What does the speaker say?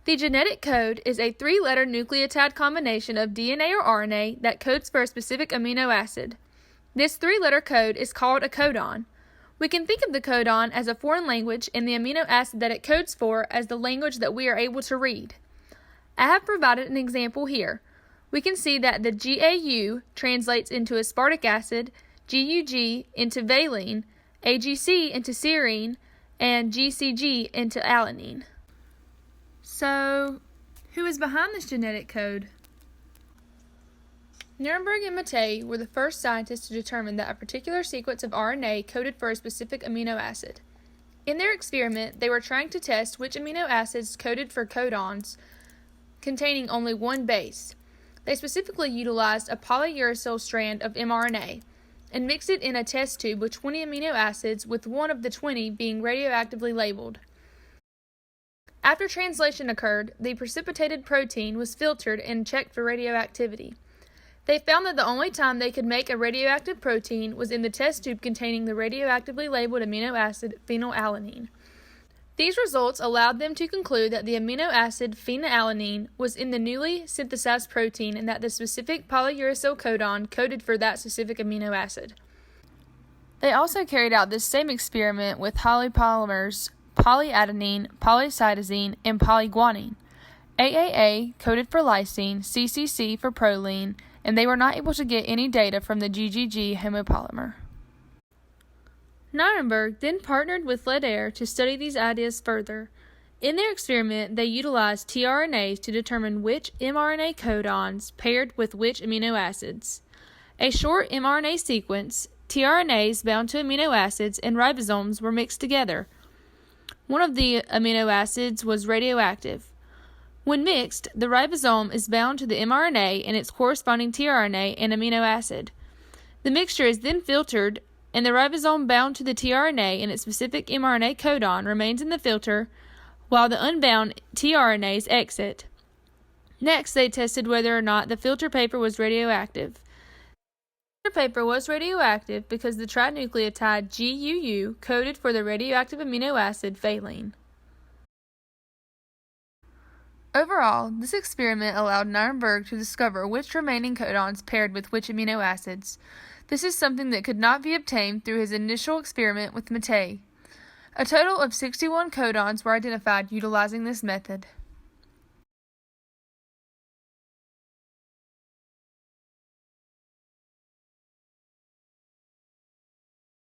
The genetic code is a three-letter nucleotide combination of DNA or RNA that codes for a specific amino acid. This three-letter code is called a codon. We can think of the codon as a foreign language and the amino acid that it codes for as the language that we are able to read. I have provided an example here. We can see that the GAU translates into aspartic acid, GUG into valine, AGC into serine, and GCG into alanine. So, who is behind this genetic code? Nirenberg and Mattei were the first scientists to determine that a particular sequence of RNA coded for a specific amino acid. In their experiment, they were trying to test which amino acids coded for codons containing only one base. They specifically utilized a polyuracil strand of mRNA and mixed it in a test tube with 20 amino acids, with one of the 20 being radioactively labeled. After translation occurred, the precipitated protein was filtered and checked for radioactivity. They found that the only time they could make a radioactive protein was in the test tube containing the radioactively labeled amino acid phenylalanine. These results allowed them to conclude that the amino acid phenylalanine was in the newly synthesized protein and that the specific polyuracil codon coded for that specific amino acid. They also carried out this same experiment with polypolymers polyadenine, polycytosine, and polyguanine. AAA coded for lysine, CCC for proline, and they were not able to get any data from the GGG homopolymer. Nirenberg then partnered with Lederer to study these ideas further. In their experiment, they utilized tRNAs to determine which mRNA codons paired with which amino acids. A short mRNA sequence, tRNAs bound to amino acids, and ribosomes were mixed together. One of the amino acids was radioactive. When mixed, the ribosome is bound to the mRNA and its corresponding tRNA and amino acid. The mixture is then filtered, and the ribosome bound to the tRNA and its specific mRNA codon remains in the filter, while the unbound tRNAs exit. Next, they tested whether or not the filter paper was radioactive. The filter paper was radioactive because the trinucleotide GUU coded for the radioactive amino acid valine. Overall, this experiment allowed Nirenberg to discover which remaining codons paired with which amino acids. This is something that could not be obtained through his initial experiment with Mattei. A total of 61 codons were identified utilizing this method.